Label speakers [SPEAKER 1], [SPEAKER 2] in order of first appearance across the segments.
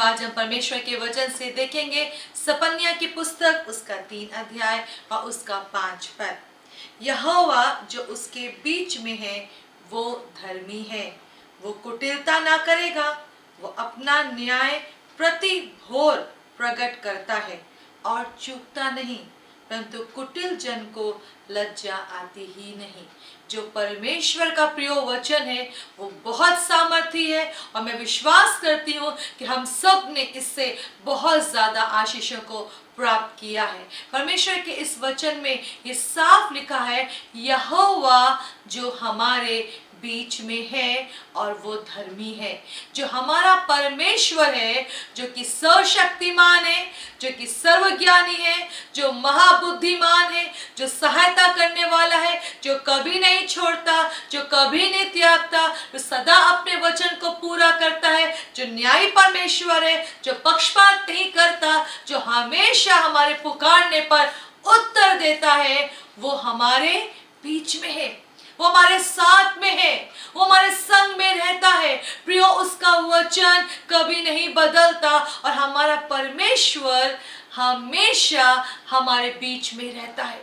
[SPEAKER 1] आज हम परमेश्वर के वचन से देखेंगे सपन्या की पुस्तक उसका 3 अध्याय और उसका 5 पद। यहोवा जो उसके बीच में है वो धर्मी है, वो कुटिलता ना करेगा, वो अपना न्याय प्रति भोर प्रकट करता है और चूकता नहीं, परंतु कुटिल जन को लज्जा आती ही नहीं। जो परमेश्वर का प्रिय वचन है वो बहुत सामर्थी है और मैं विश्वास करती हूँ कि हम सब ने इससे बहुत ज्यादा आशीषों को प्राप्त किया है। परमेश्वर के इस वचन में ये साफ लिखा है, यहोवा जो हमारे बीच में है और वो धर्मी है। जो हमारा परमेश्वर है, जो कि सर्वशक्तिमान है, जो कि सर्वज्ञानी है, जो महाबुद्धिमान है, जो सहायता करने वाला है, जो कभी नहीं छोड़ता, जो कभी नहीं त्यागता, जो सदा अपने वचन को पूरा करता है, जो न्यायी परमेश्वर है, जो पक्षपात नहीं करता, जो हमेशा हमारे पुकारने पर उत्तर देता है, वो हमारे बीच में है, वो हमारे साथ में है, वो हमारे संग में रहता है। प्रियो, उसका वचन कभी नहीं बदलता और हमारा परमेश्वर हमेशा हमारे बीच में रहता है,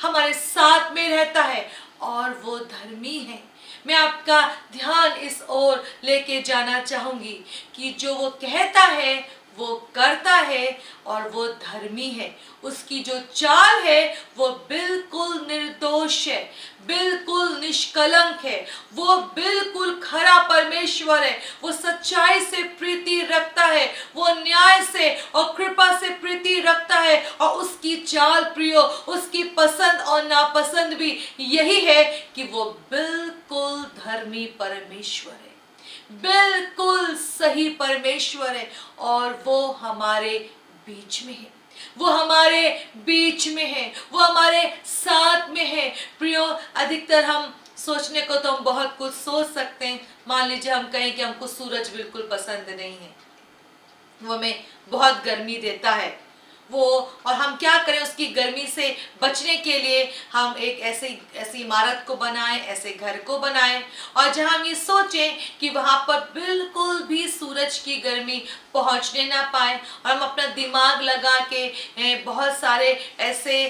[SPEAKER 1] हमारे साथ में रहता है और वो धर्मी है। मैं आपका ध्यान इस ओर लेके जाना चाहूंगी कि जो वो कहता है वो करता है और वो धर्मी है। उसकी जो चाल है वो बिल्कुल निर्दोष है, बिल्कुल निष्कलंक है, वो बिल्कुल खरा परमेश्वर है। वो सच्चाई से प्रीति रखता है, वो न्याय से और कृपा से प्रीति रखता है और उसकी चाल प्रियो, उसकी पसंद और नापसंद भी यही है कि वो बिल्कुल धर्मी परमेश्वर है, बिल्कुल सही परमेश्वर है और वो हमारे बीच में है, वो हमारे बीच में है, वो हमारे साथ में है। प्रियो, अधिकतर हम सोचने को तो हम बहुत कुछ सोच सकते हैं। मान लीजिए हम कहें कि हमको सूरज बिल्कुल पसंद नहीं है, वो हमें बहुत गर्मी देता है, वो और हम क्या करें, उसकी गर्मी से बचने के लिए हम एक ऐसी इमारत को बनाएं, ऐसे घर को बनाएं और जहां हम ये सोचें कि वहां पर बिल्कुल भी सूरज की गर्मी पहुंचने ना पाए और हम अपना दिमाग लगा के बहुत सारे ऐसे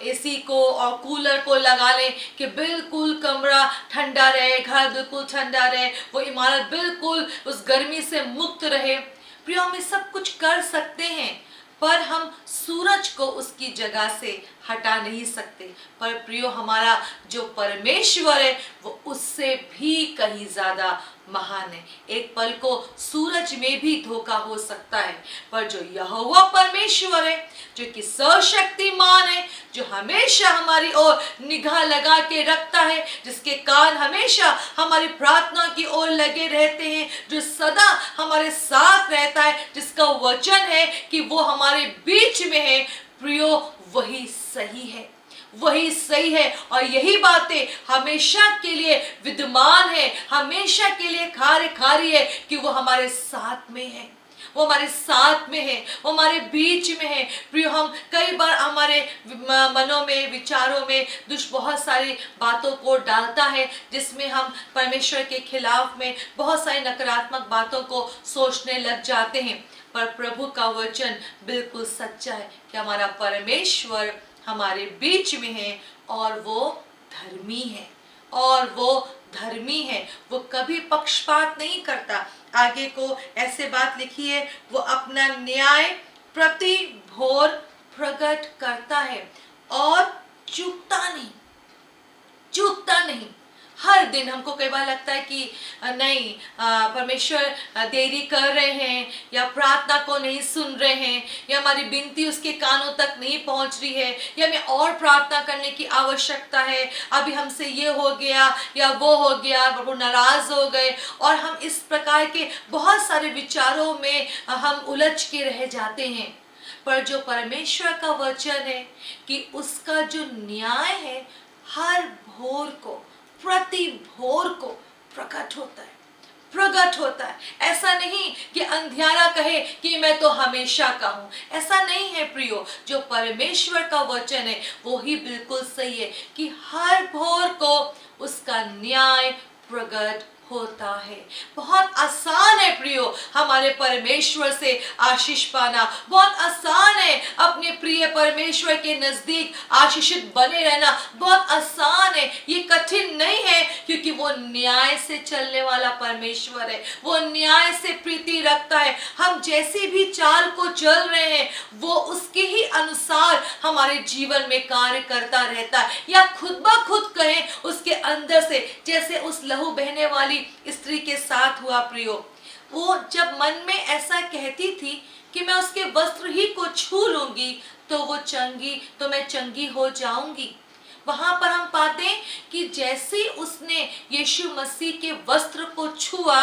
[SPEAKER 1] एसी को और कूलर को लगा लें कि बिल्कुल कमरा ठंडा रहे, घर बिल्कुल ठंडा रहे, वो इमारत बिल्कुल उस गर्मी से मुक्त रहे। प्रिय, हम ये सब कुछ कर सकते हैं पर हम सूरज को उसकी जगह से हटा नहीं सकते। पर प्रियो, हमारा जो परमेश्वर है वो उससे भी कहीं ज्यादा महान है। एक पल को सूरज में भी धोखा हो सकता है, पर जो यहोवा परमेश्वर है, जो कि सर्वशक्तिमान है, जो हमेशा हमारी ओर निगाह लगा के रखता है, जिसके कान हमेशा हमारी प्रार्थना की ओर लगे रहते हैं, जो सदा हमारे साथ रहता है, जिसका वचन है कि वो हमारे बीच में है, प्रियो, वही सही है, वही सही है और यही बातें हमेशा के लिए विद्यमान है, हमेशा के लिए कार्यकारी है कि वो हमारे साथ में है, वो हमारे साथ में है, वो हमारे बीच में है। प्रियो, हम कई बार हमारे मनों में, विचारों में दुष्ट बहुत सारी बातों को डालता है, जिसमें हम परमेश्वर के खिलाफ में बहुत सारी नकारात्मक बातों को सोचने लग जाते हैं। पर प्रभु का वचन बिल्कुल सच्चा है कि हमारा परमेश्वर हमारे बीच में है और वो धर्मी है, और वो धर्मी है, वो कभी पक्षपात नहीं करता। आगे को ऐसे बात लिखी है, वो अपना न्याय प्रति भोर प्रकट करता है और चूकता नहीं, चूकता नहीं। हर दिन हमको कई बार लगता है कि नहीं, परमेश्वर देरी कर रहे हैं या प्रार्थना को नहीं सुन रहे हैं या हमारी विनती उसके कानों तक नहीं पहुंच रही है या हमें और प्रार्थना करने की आवश्यकता है, अभी हमसे ये हो गया या वो हो गया, वो नाराज हो गए, और हम इस प्रकार के बहुत सारे विचारों में हम उलझ के रह जाते हैं। पर जो परमेश्वर का वचन है कि उसका जो न्याय है हर भोर को, प्रति भोर को प्रकट होता है, प्रकट होता है। ऐसा नहीं कि अंधियारा कहे कि मैं तो हमेशा का हूं, ऐसा नहीं है प्रियो। जो परमेश्वर का वचन है वो ही बिल्कुल सही है कि हर भोर को उसका न्याय प्रकट होता है। बहुत आसान है प्रियो हमारे परमेश्वर से आशीष पाना, बहुत आसान है अपने प्रिय परमेश्वर के नजदीक आशीषित बने रहना, बहुत आसान है, ये कठिन नहीं है, क्योंकि वो न्याय से चलने वाला परमेश्वर है, वो न्याय से प्रीति रखता है। हम जैसी भी चाल को चल रहे हैं वो उसके ही अनुसार हमारे जीवन में कार्य करता रहता है, या खुद ब खुद कहें उसके अंदर से, जैसे उस लहू बहने वाली स्त्री के साथ हुआ प्रियो। वो जब मन में ऐसा कहती थी कि मैं उसके वस्त्र ही को छू लूंगी तो मैं चंगी हो जाऊंगी, वहां पर हम पाते हैं कि जैसे उसने यीशु मसीह के वस्त्र को छुआ,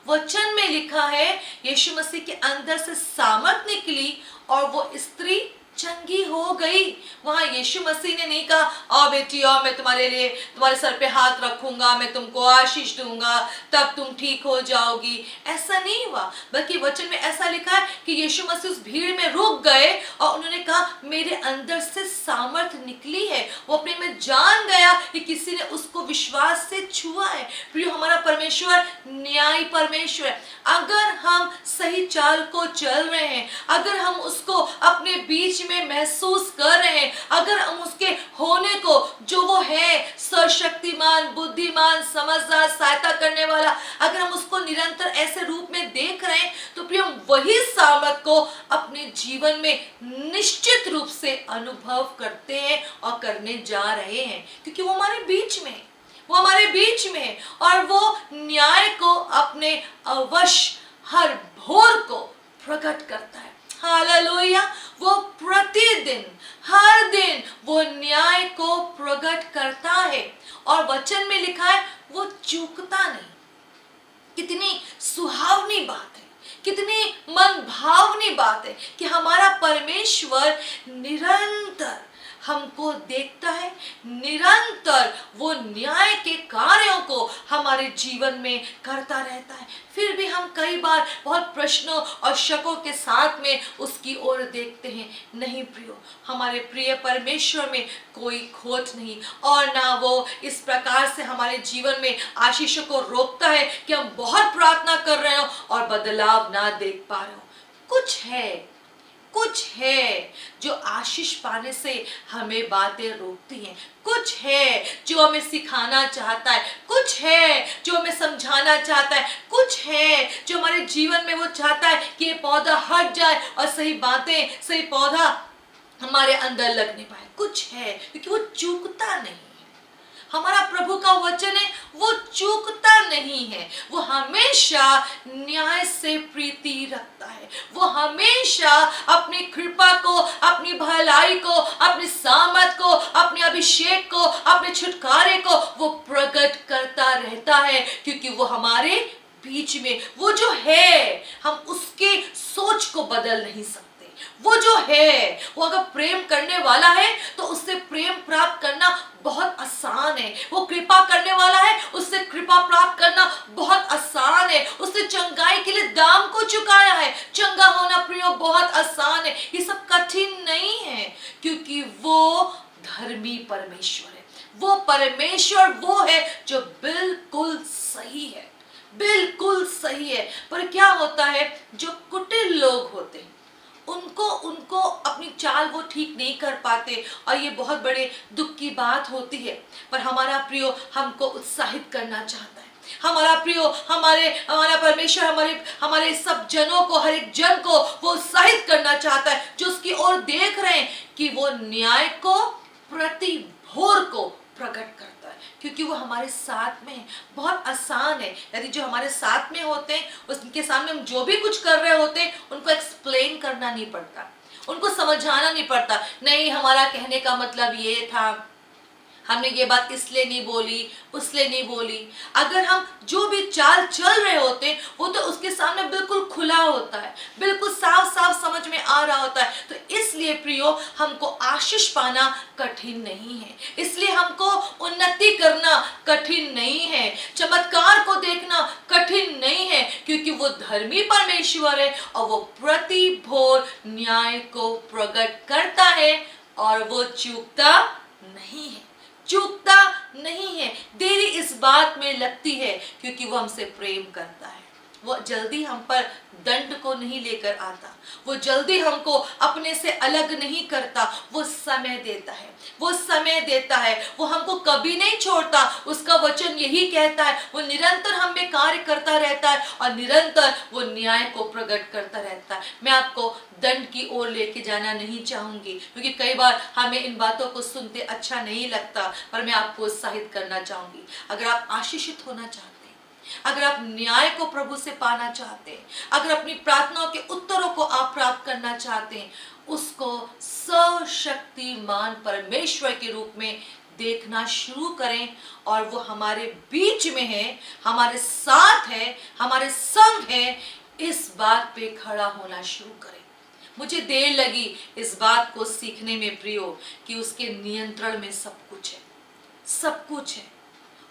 [SPEAKER 1] वचन में लिखा है यीशु मसीह के अंदर से सामर्थ निकली और वो स्त्री चंगी हो गई। वहां यीशु मसीह ने नहीं कहा आओ बेटी आओ मैं तुम्हारे लिए तुम्हारे सर पे हाथ रखूंगा, मैं तुमको आशीष दूंगा, तब तुम ठीक हो जाओगी, ऐसा नहीं हुआ। बल्कि वचन में ऐसा लिखा है कि यीशु मसीह उस भीड़ में रुक गए और उन्होंने कहा मेरे अंदर से सामर्थ निकली है। वो अपने में जान गया कि किसी ने उसको विश्वास से छुआ है। प्रिय हमारा परमेश्वर न्यायी परमेश्वर है। अगर हम सही चाल को चल रहे हैं, अगर हम उसको अपने बीच में महसूस कर रहे हैं, अगर हम उसके होने को जो वो है सर्वशक्तिमान, बुद्धिमान, समझदार, सहायता करने वाला, अगर हम उसको निरंतर ऐसे रूप में देख रहे हैं, तो प्रिय हम वही सामर्थ को अपने जीवन में निश्चित रूप से अनुभव करते हैं और करने जा रहे हैं, क्योंकि वो हमारे बीच में, वो हमारे बीच में है और वो न्याय को अपने अवश्य हर भोर को प्रकट करता है। हालेलुया। वो प्रतिदिन हर दिन वो न्याय को प्रकट करता है और वचन में लिखा है वो चूकता नहीं। कितनी सुहावनी बात है, कितनी मन भावनी बात है कि हमारा परमेश्वर निरंतर हमको देखता है, निरंतर वो न्याय के कार्यों को हमारे जीवन में करता रहता है। फिर भी हम कई बार बहुत प्रश्नों और शकों के साथ में उसकी ओर देखते हैं। नहीं प्रियो, हमारे प्रिय परमेश्वर में कोई खोट नहीं और ना वो इस प्रकार से हमारे जीवन में आशीषों को रोकता है कि हम बहुत प्रार्थना कर रहे हो और बदलाव ना देख पा रहे हो। कुछ है जो आशीष पाने से हमें बातें रोकती हैं, कुछ है जो हमें सिखाना चाहता है, कुछ है जो हमें समझाना चाहता है, कुछ है जो हमारे जीवन में वो चाहता है कि ये पौधा हट जाए और सही बातें, सही पौधा हमारे अंदर लगने पाए। कुछ है, क्योंकि वो चूकता नहीं। हमारा प्रभु का वचन है वो चूकता नहीं है, वो हमेशा न्याय से प्रीति रखता है, वो हमेशा अपनी कृपा को, अपनी भलाई को, अपनी सामर्थ को, अपने अभिषेक को, अपने छुटकारे को वो प्रकट करता रहता है, क्योंकि वो हमारे बीच में वो जो है, हम उसके सोच को बदल नहीं सकते। वो जो है वो अगर प्रेम करने वाला है तो उससे प्रेम प्राप्त करना बहुत आसान है। वो कृपा करने वाला है, उससे कृपा प्राप्त करना बहुत आसान है। उसने चंगाई के लिए दाम को चुकाया है, चंगा होना प्रियो बहुत आसान है। ये सब कठिन नहीं है, क्योंकि वो धर्मी परमेश्वर है। वो परमेश्वर वो है जो बिल्कुल सही है, बिल्कुल सही है। पर क्या होता है, जो कुटिल लोग होते हैं उनको अपनी चाल वो ठीक नहीं कर पाते और ये बहुत बड़े दुख की बात होती है। पर हमारा प्रियो हमको उत्साहित करना चाहता है। हमारा प्रियो हमारा परमेश्वर हमारे सब जनों को, हर एक जन को वो उत्साहित करना चाहता है जो उसकी ओर देख रहे हैं कि वो न्याय को प्रति भोर को प्रकट करता है, क्योंकि वो हमारे साथ में है। बहुत आसान है, यदि जो हमारे साथ में होते हैं उनके सामने हम जो भी कुछ कर रहे होते हैं उनको एक्सप्लेन करना नहीं पड़ता, उनको समझाना नहीं पड़ता। नहीं, हमारा कहने का मतलब ये था, हमने ये बात इसलिए नहीं बोली, उसलिए नहीं बोली। अगर हम जो भी चाल चल रहे होते हैं वो तो उसके सामने बिल्कुल खुला होता है, बिल्कुल साफ साफ समझ में आ रहा होता है। तो इसलिए प्रियो हमको आशीष पाना कठिन नहीं है, इसलिए हमको उन्नति करना कठिन नहीं है, चमत्कार को देखना कठिन नहीं है, क्योंकि वो धर्मी परमेश्वर है और वो प्रति भोर न्याय को प्रकट करता है और वो चूकता नहीं है। चूकता नहीं है। देरी इस बात में लगती है क्योंकि वो हमसे प्रेम करता है। वो जल्दी हम पर दंड को नहीं लेकर आता, वो जल्दी हमको अपने से अलग नहीं करता, वो समय देता है, वो समय देता है, वो हमको कभी नहीं छोड़ता। उसका वचन यही कहता है, वो निरंतर हम में कार्य करता रहता है और निरंतर वो न्याय को प्रकट करता रहता है। मैं आपको दंड की ओर लेके जाना नहीं चाहूंगी क्योंकि कई बार हमें इन बातों को सुनते अच्छा नहीं लगता, पर मैं आपको उत्साहित करना चाहूंगी। अगर आप आशीषित होना चाहते हैं, अगर आप न्याय को प्रभु से पाना चाहते हैं, अगर अपनी प्रार्थनाओं के उत्तरों को आप प्राप्त करना चाहते हैं, उसको सर्वशक्तिमान परमेश्वर के रूप में देखना शुरू करें और वो हमारे बीच में है, हमारे साथ है, हमारे संग है। इस बात पे खड़ा होना शुरू करें। मुझे देर लगी इस बात को सीखने में प्रियो कि उसके नियंत्रण में सब कुछ है, सब कुछ है।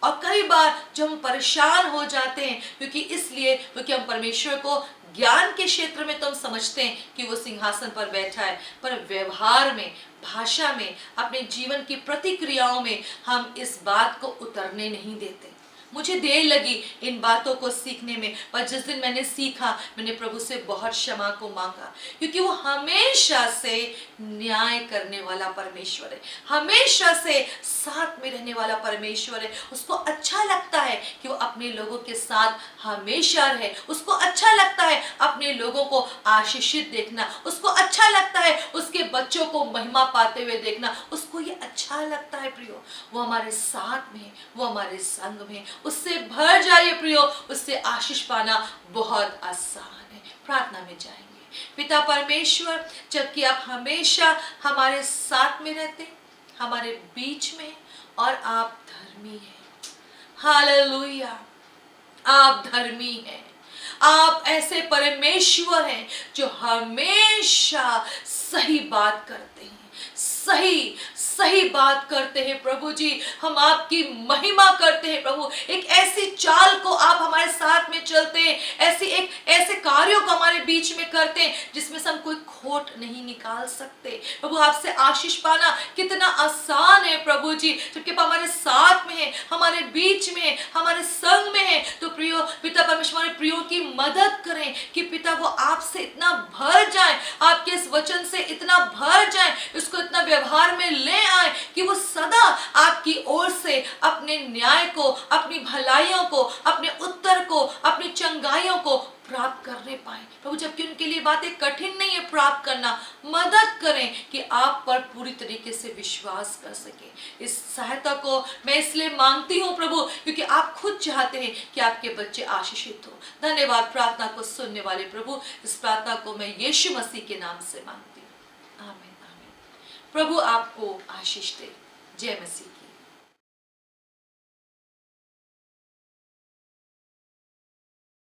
[SPEAKER 1] और कई बार जब हम परेशान हो जाते हैं क्योंकि हम परमेश्वर को ज्ञान के क्षेत्र में तो हम समझते हैं कि वो सिंहासन पर बैठा है, पर व्यवहार में, भाषा में, अपने जीवन की प्रतिक्रियाओं में हम इस बात को उतरने नहीं देते। मुझे देर लगी इन बातों को सीखने में, पर जिस दिन मैंने सीखा मैंने प्रभु से बहुत क्षमा को मांगा क्योंकि वो हमेशा से न्याय करने वाला परमेश्वर है, हमेशा से साथ में रहने वाला परमेश्वर है। उसको अच्छा लगता है कि वो अपने लोगों के साथ हमेशा रहे, उसको अच्छा लगता है अपने लोगों को आशीषित देखना, उसको अच्छा लगता है उसके बच्चों को महिमा पाते हुए देखना, उसको ये अच्छा लगता है प्रियो। वो हमारे साथ में, वो हमारे संग में, उससे भर जाइए प्रियो, उससे आशीष पाना बहुत आसान है। प्रार्थना में जाएंगे। पिता परमेश्वर, जबकि आप हमेशा हमारे साथ में रहते, हमारे बीच में, और आप धर्मी हैं। हालेलुया, आप धर्मी हैं। आप ऐसे परमेश्वर हैं जो हमेशा सही बात करते हैं, सही सही बात करते हैं प्रभु जी। हम आपकी महिमा करते हैं प्रभु। एक ऐसी चाल को आप हमारे साथ में चलते हैं, ऐसे कार्यों को हमारे बीच में करते हैं जिसमें से हम कोई खोट नहीं निकाल सकते। प्रभु, आपसे आशीष पाना कितना आसान है प्रभु जी, जबकि आप हमारे साथ में है, हमारे बीच में है, हमारे संग में है। तो प्रियो पिता परमेश्वर, हमारे प्रियो की मदद करें कि पिता वो आपसे इतना भर जाए, आपके इस वचन से इतना भर जाए, इसको इतना व्यवहार में ले आए कि वो सदा आपकी ओर से अपने न्याय को, अपनी भलाइयों को, अपने उत्तर को, अपनी चंगाइयों को प्राप्त करने पाए प्रभु। जबकि उनके लिए बातें कठिन नहीं है प्राप्त करना, मदद करें कि आप पर पूरी तरीके से विश्वास कर सके। इस सहायता को मैं इसलिए मांगती हूँ प्रभु क्योंकि आप खुद चाहते हैं कि आपके बच्चे आशीषित हो। धन्यवाद प्रार्थना को सुनने वाले प्रभु। इस प्रार्थना को मैं यीशु मसीह के नाम से मांगती हूँ, आमीन आमीन। प्रभु आपको आशीष दे। जय मसीह।